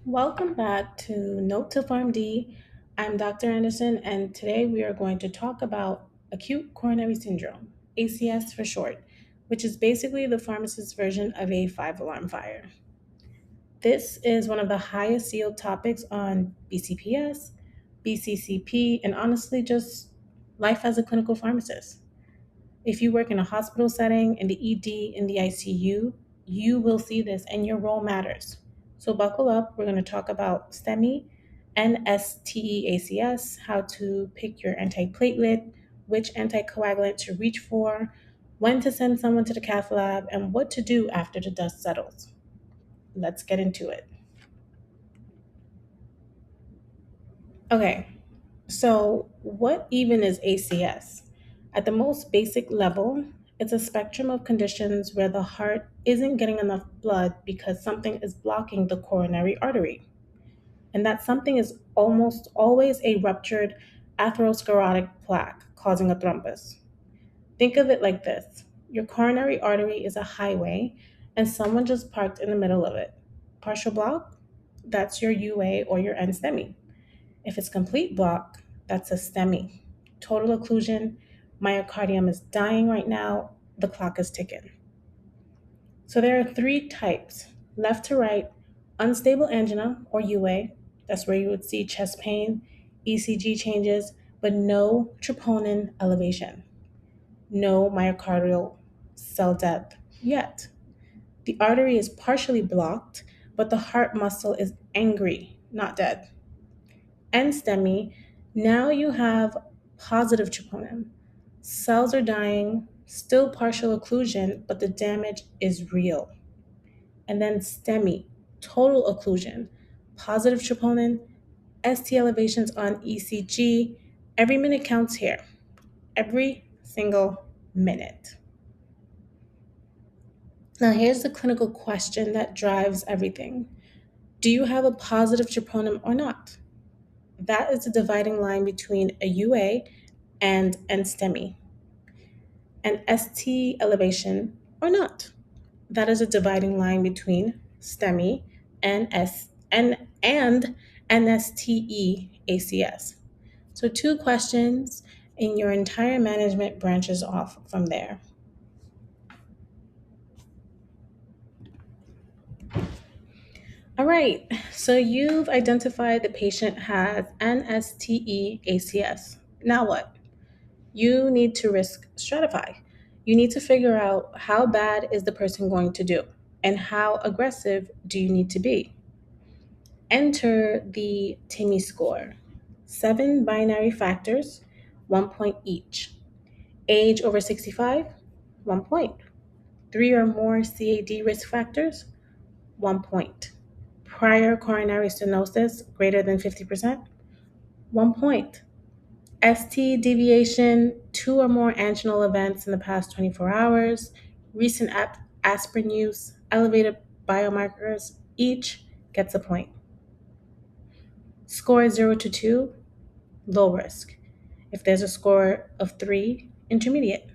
Welcome back to Note to Pharm.D. I'm Dr. Anderson, and today we are going to talk about acute coronary syndrome, ACS for short, which is basically the pharmacist's version of a five-alarm fire. This is one of the highest sealed topics on BCPS, BCCP, and honestly, just life as a clinical pharmacist. If you work in a hospital setting, in the ED, in the ICU, you will see this and your role matters. So buckle up. We're going to talk about STEMI, NSTE ACS, how to pick your antiplatelet, which anticoagulant to reach for, when to send someone to the cath lab, and what to do after the dust settles. Let's get into it. Okay, so what even is ACS? At the most basic level, it's a spectrum of conditions where the heart isn't getting enough blood because something is blocking the coronary artery. And that something is almost always a ruptured atherosclerotic plaque causing a thrombus. Think of it like this: your coronary artery is a highway, and someone just parked in the middle of it. Partial block? That's your UA or your NSTEMI. If it's complete block, that's a STEMI. Total occlusion, myocardium is dying right now, the clock is ticking. So there are three types: left to right, unstable angina or UA, that's where you would see chest pain, ECG changes, but no troponin elevation, no myocardial cell death yet. The artery is partially blocked, but the heart muscle is angry, not dead. And STEMI, now you have positive troponin. Cells are dying, still partial occlusion, but the damage is real. And then STEMI, total occlusion, positive troponin, ST elevations on ECG. Every minute counts here. Every single minute. Now, here's the clinical question that drives everything: do you have a positive troponin or not? That is the dividing line between a UA and STEMI. An ST elevation or not. That is a dividing line between STEMI and and NSTE ACS. So two questions, and your entire management branches off from there. All right, so you've identified the patient has NSTE ACS. Now what? You need to risk stratify. You need to figure out how bad is the person going to do and how aggressive do you need to be. Enter the TIMI score. 7 binary factors, 1 point each. Age over 65, 1 point. 3 or more CAD risk factors, 1 point. Prior coronary stenosis greater than 50%, 1 point. ST deviation, 2 or more anginal events in the past 24 hours, recent aspirin use, elevated biomarkers, each gets a point. Score 0 to 2, low risk. If there's a score of 3, intermediate.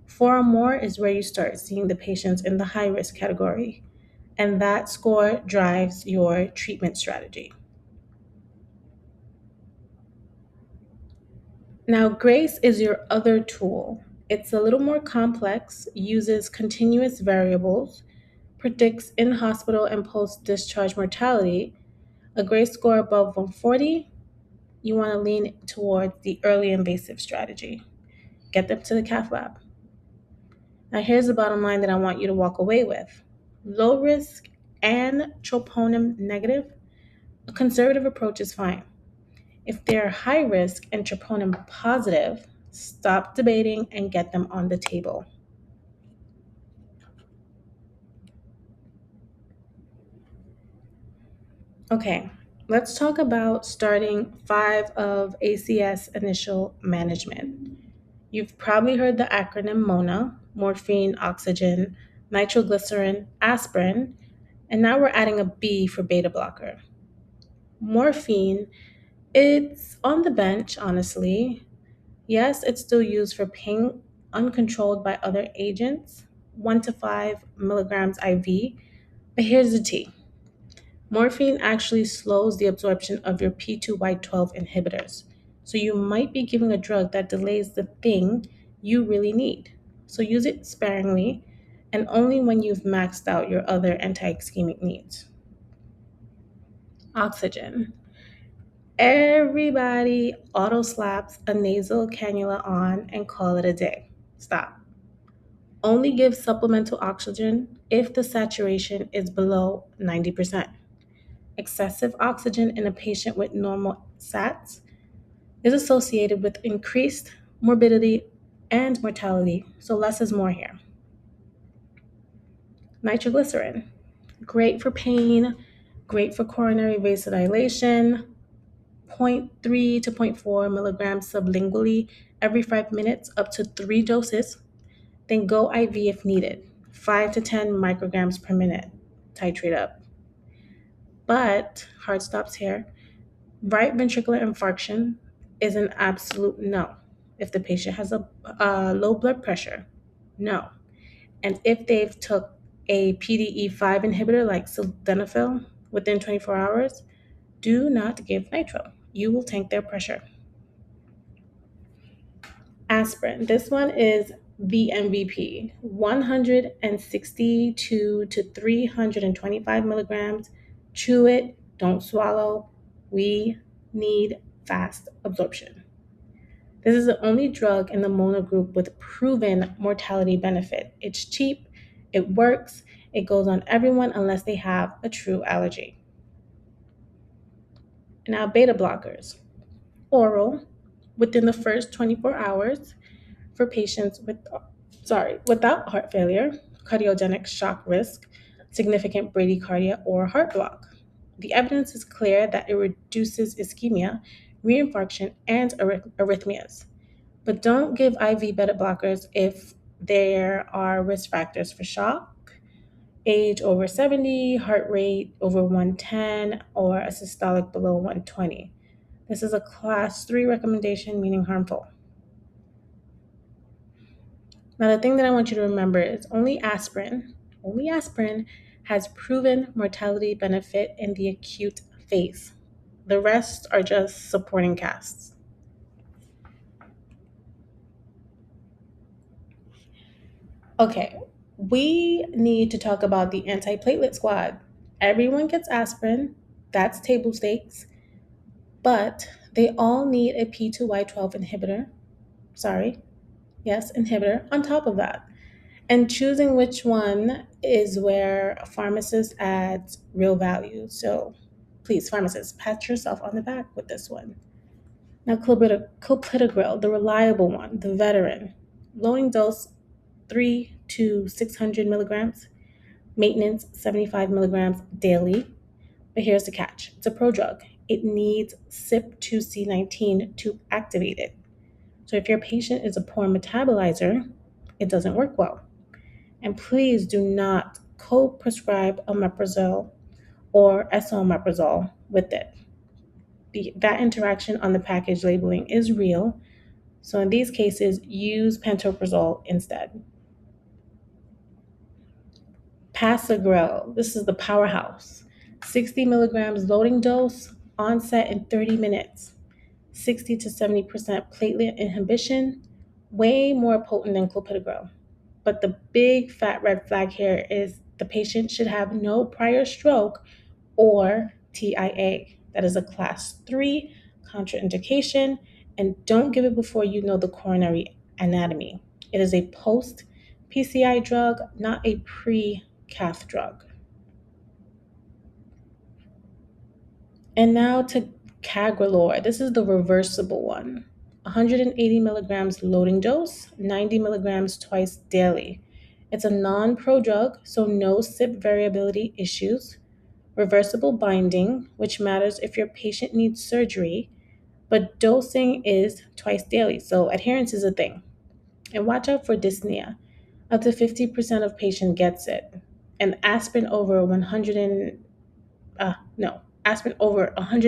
4 or more is where you start seeing the patients in the high risk category, and that score drives your treatment strategy. Now, GRACE is your other tool. It's a little more complex, uses continuous variables, predicts in hospital and post discharge mortality. A GRACE score above 140, you want to lean towards the early invasive strategy. Get them to the cath lab. Now, here's the bottom line that I want you to walk away with: low risk and troponin negative, a conservative approach is fine. If they're high risk and troponin positive, stop debating and get them on the table. Okay, let's talk about starting 5 of ACS initial management. You've probably heard the acronym MONA: morphine, oxygen, nitroglycerin, aspirin, and now we're adding a B for beta blocker. Morphine, it's on the bench, honestly. Yes, it's still used for pain uncontrolled by other agents, 1 to 5 milligrams IV. But here's the T: Morphine actually slows the absorption of your P2Y12 inhibitors. So you might be giving a drug that delays the thing you really need. So use it sparingly and only when you've maxed out your other anti-ischemic needs. Oxygen. Everybody auto slaps a nasal cannula on and call it a day. Stop. Only give supplemental oxygen if the saturation is below 90%. Excessive oxygen in a patient with normal SATs is associated with increased morbidity and mortality, so less is more here. Nitroglycerin, great for pain, great for coronary vasodilation, zero point 0.3 to zero point 0.4 milligrams sublingually every 5 minutes, up to 3 doses. Then go IV if needed, 5 to 10 micrograms per minute. Titrate up. But, hard stops here, right ventricular infarction is an absolute no. If the patient has a low blood pressure, no. And if they've took a PDE5 inhibitor like sildenafil within 24 hours, do not give nitro. You will tank their pressure. Aspirin. This one is the MVP. 162 to 325 milligrams. Chew it, don't swallow. We need fast absorption. This is the only drug in the mono group with proven mortality benefit. It's cheap, it works, it goes on everyone unless they have a true allergy. Now, beta blockers. Oral within the first 24 hours for patients without heart failure, cardiogenic shock risk, significant bradycardia, or heart block. The evidence is clear that it reduces ischemia, reinfarction, and arrhythmias. But don't give IV beta blockers if there are risk factors for shock, age over 70, heart rate over 110, or a systolic below 120. This is a class 3 recommendation, meaning harmful. Now, the thing that I want you to remember is only aspirin has proven mortality benefit in the acute phase. The rest are just supporting casts. Okay, we need to talk about the antiplatelet squad. Everyone gets aspirin, that's table stakes, but they all need a P2Y12 inhibitor. Inhibitor on top of that. And choosing which one is where a pharmacist adds real value. So please, pharmacists, pat yourself on the back with this one. Now, clopidogrel, the reliable one, the veteran. Loading dose 3 to 600 milligrams. Maintenance 75 milligrams daily. But here's the catch. It's a prodrug. It needs CYP2C19 to activate it. So if your patient is a poor metabolizer, it doesn't work well. And please do not co-prescribe omeprazole or esomeprazole with it. That interaction on the package labeling is real. So in these cases, use pantoprazole instead. Pasagrel, this is the powerhouse. 60 milligrams loading dose, onset in 30 minutes. 60 to 70% platelet inhibition, way more potent than clopidogrel. But the big fat red flag here is the patient should have no prior stroke or TIA. That is a class 3 contraindication, and don't give it before you know the coronary anatomy. It is a post PCI drug, not a pre-cath drug. And now to Cagrelor. This is the reversible one. 180 milligrams loading dose, 90 milligrams twice daily. It's a non-prodrug, so no CYP variability issues. Reversible binding, which matters if your patient needs surgery, but dosing is twice daily, so adherence is a thing. And watch out for dyspnea. Up to 50% of patient gets it. And aspirin over 100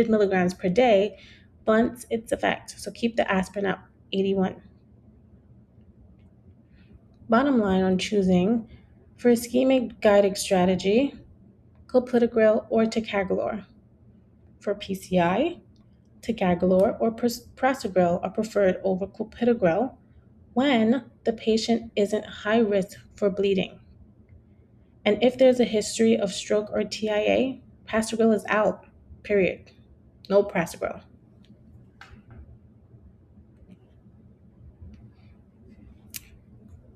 milligrams per day blunts its effect. So keep the aspirin up, 81. Bottom line on choosing, for ischemic guided strategy, clopidogrel, or ticagrelor. For PCI, ticagrelor or prasugrel are preferred over clopidogrel when the patient isn't high risk for bleeding. And if there's a history of stroke or TIA, prasugrel is out, period. No prasugrel.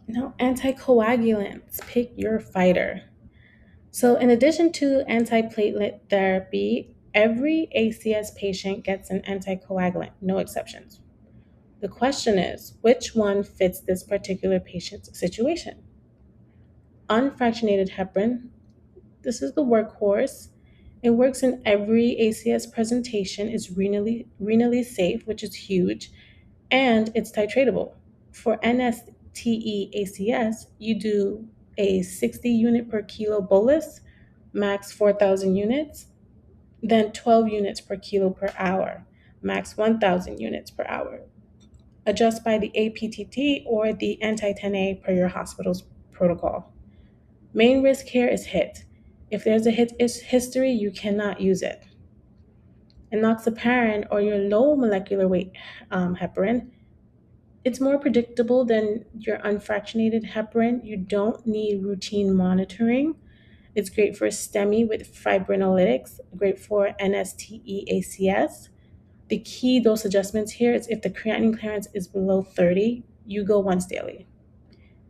Now, anticoagulants, pick your fighter. So, in addition to antiplatelet therapy, every ACS patient gets an anticoagulant, no exceptions. The question is, which one fits this particular patient's situation? Unfractionated heparin, this is the workhorse. It works in every ACS presentation, is renally safe, which is huge, and it's titratable. For NSTE ACS, you do a 60 unit per kilo bolus, max 4,000 units, then 12 units per kilo per hour, max 1,000 units per hour. Adjust by the APTT or the anti-10A per your hospital's protocol. Main risk here is HIT. If there's a HIT history, you cannot use it. Enoxaparin or your low molecular weight heparin, it's more predictable than your unfractionated heparin. You don't need routine monitoring. It's great for STEMI with fibrinolytics, great for NSTE ACS. The key dose adjustments here is if the creatinine clearance is below 30, you go once daily.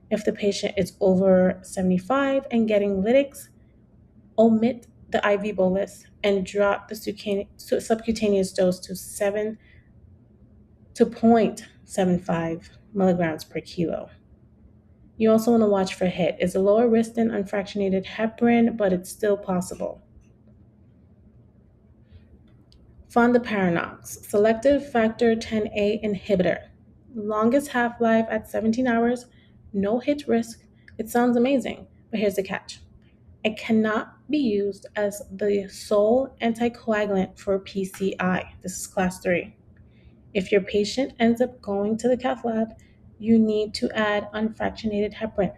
If the patient is over 75 and getting lytics, omit the IV bolus and drop the subcutaneous dose to 0.75 milligrams per kilo. You also want to watch for HIT. It's a lower risk than unfractionated heparin, but it's still possible. Fondaparinux, selective factor 10A inhibitor. Longest half-life at 17 hours, no HIT risk. It sounds amazing, but here's the catch. It cannot be used as the sole anticoagulant for PCI. This is class 3. If your patient ends up going to the cath lab, you need to add unfractionated heparin.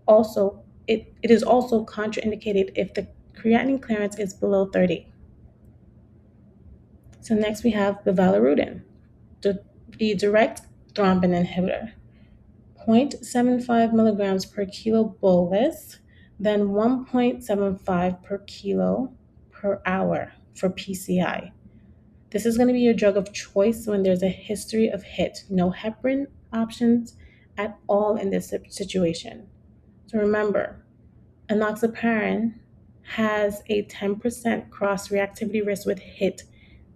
Also, it is also contraindicated if the creatinine clearance is below 30. So next we have bivalirudin, the direct thrombin inhibitor. 0.75 milligrams per kilo bolus, then 1.75 per kilo per hour for PCI. This is going to be your drug of choice when there's a history of HIT. No heparin options at all in this situation. So remember, enoxaparin has a 10% cross-reactivity risk with HIT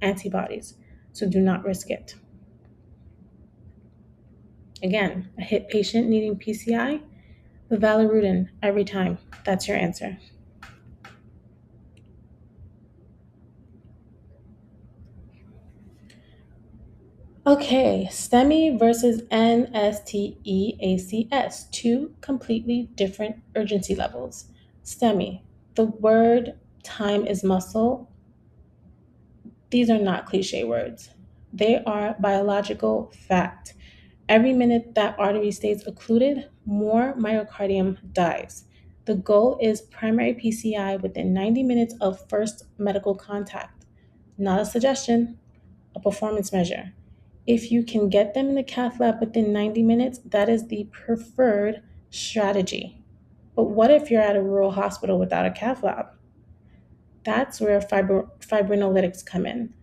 antibodies, so do not risk it. Again, a HIT patient needing PCI, bivalirudin every time. That's your answer. Okay, STEMI versus NSTE ACS, two completely different urgency levels. STEMI, the word time is muscle. These are not cliche words. They are biological fact. Every minute that artery stays occluded, more myocardium dies. The goal is primary PCI within 90 minutes of first medical contact. Not a suggestion, a performance measure. If you can get them in the cath lab within 90 minutes, that is the preferred strategy. But what if you're at a rural hospital without a cath lab? That's where fibrinolytics come in,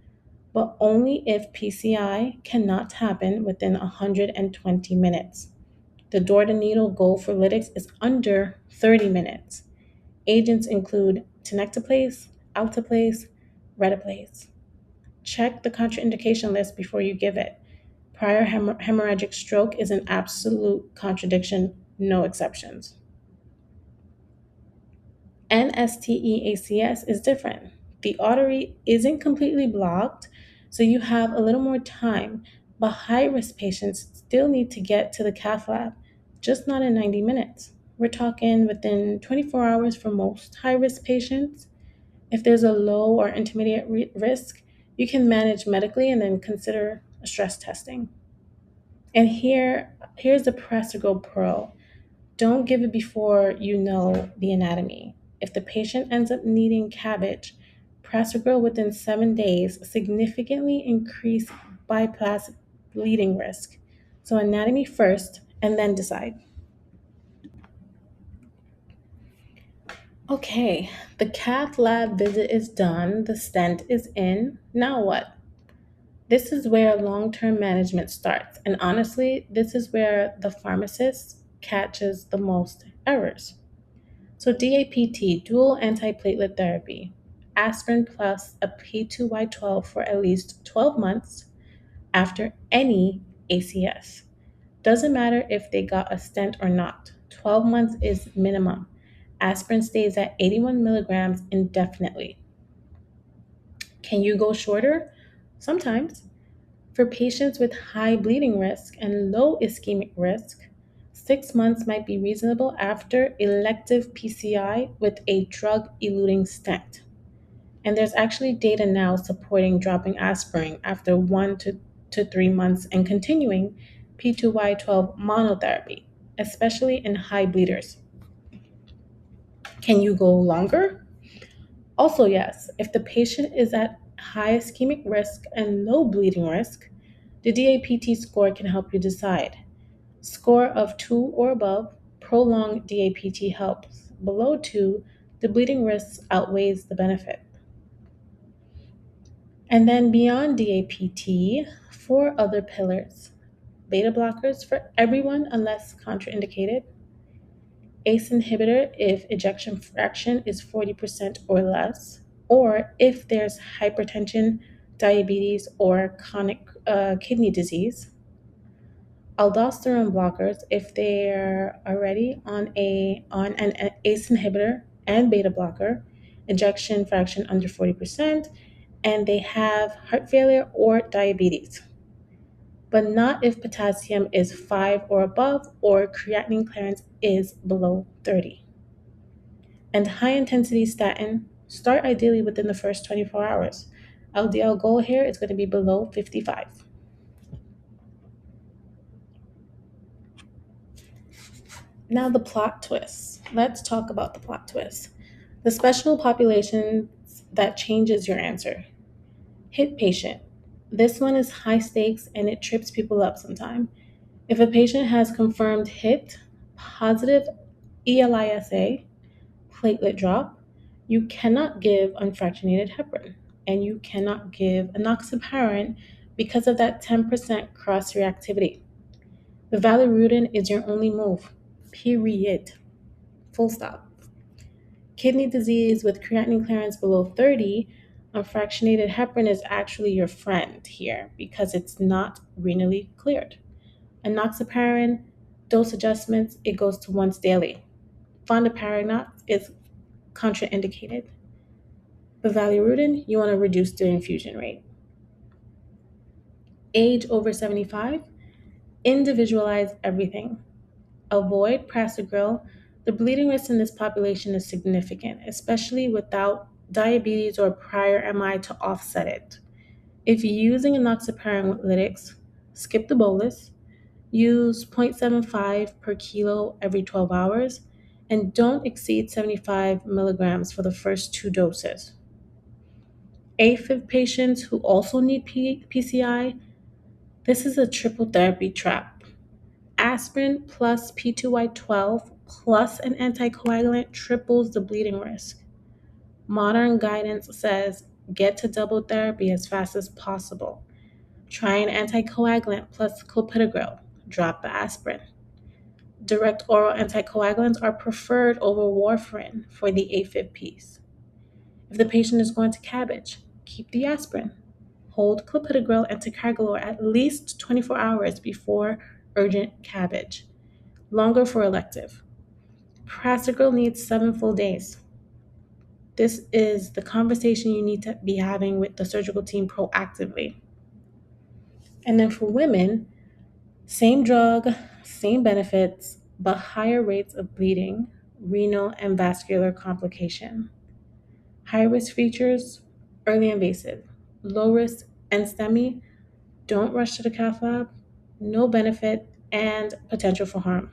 but only if PCI cannot happen within 120 minutes. The door-to-needle goal for lytics is under 30 minutes. Agents include tenecteplase, alteplase, reteplase. Check the contraindication list before you give it. Prior hemorrhagic stroke is an absolute contradiction, no exceptions. NSTE ACS is different. The artery isn't completely blocked, so you have a little more time, but high-risk patients still need to get to the cath lab, just not in 90 minutes. We're talking within 24 hours for most high-risk patients. If there's a low or intermediate risk, you can manage medically and then consider stress testing. And here's the prasugrel pro. Don't give it before you know the anatomy. if the patient ends up needing cabbage, prasugrel within 7 days significantly increase bypass bleeding risk. So anatomy first and then decide. Okay, the cath lab visit is done, the stent is in. Now what? This is where long term management starts. And honestly, this is where the pharmacist catches the most errors. So, DAPT, dual antiplatelet therapy, aspirin plus a P2Y12 for at least 12 months after any ACS. Doesn't matter if they got a stent or not, 12 months is minimum. Aspirin stays at 81 milligrams indefinitely. Can you go shorter? Sometimes. For patients with high bleeding risk and low ischemic risk, 6 months might be reasonable after elective PCI with a drug eluting stent. And there's actually data now supporting dropping aspirin after 1 to 3 months and continuing P2Y12 monotherapy, especially in high bleeders. Can you go longer? Also, yes, if the patient is at high ischemic risk and low bleeding risk, the DAPT score can help you decide. Score of 2 or above, prolonged DAPT helps. Below 2, the bleeding risk outweighs the benefit. And then beyond DAPT, 4 other pillars: beta blockers for everyone unless contraindicated, ACE inhibitor if ejection fraction is 40% or less, or if there's hypertension, diabetes, or chronic kidney disease, aldosterone blockers if they're already on an ACE inhibitor and beta blocker, ejection fraction under 40%, and they have heart failure or diabetes, but not if potassium is 5 or above or creatinine clearance is below 30. And high intensity statin, start ideally within the first 24 hours. LDL goal here is going to be below 55. Now, the plot twist. Let's talk about the plot twist. The special population that changes your answer. Hit patient. This one is high stakes and it trips people up sometimes. If a patient has confirmed HIT, positive ELISA, platelet drop, you cannot give unfractionated heparin and you cannot give enoxaparin because of that 10% cross reactivity. The valirudin is your only move. Period. Full stop. Kidney disease with creatinine clearance below 30, unfractionated heparin is actually your friend here because it's not renally cleared. Enoxaparin, dose adjustments, it goes to once daily. Fondaparinux is contraindicated. But valirudin, you want to reduce the infusion rate. Age over 75, individualize everything. Avoid prasugrel. The bleeding risk in this population is significant, especially without diabetes or prior MI to offset it. If you're using enoxaparin with lytics, skip the bolus, use 0.75 per kilo every 12 hours, and don't exceed 75 milligrams for the first 2 doses. AFib patients who also need PCI, this is a triple therapy trap. Aspirin plus P2Y12 plus an anticoagulant triples the bleeding risk. Modern guidance says get to double therapy as fast as possible. Try an anticoagulant plus clopidogrel. Drop the aspirin. Direct oral anticoagulants are preferred over warfarin for the AFib piece. If the patient is going to cabbage, keep the aspirin. Hold clopidogrel and ticagrelor at least 24 hours before urgent cabbage. Longer for elective. Prasugrel needs 7 full days. This is the conversation you need to be having with the surgical team proactively. And then for women, same drug, same benefits, but higher rates of bleeding, renal, and vascular complication. High risk features, early invasive. Low risk, NSTEMI, don't rush to the cath lab, no benefit, and potential for harm.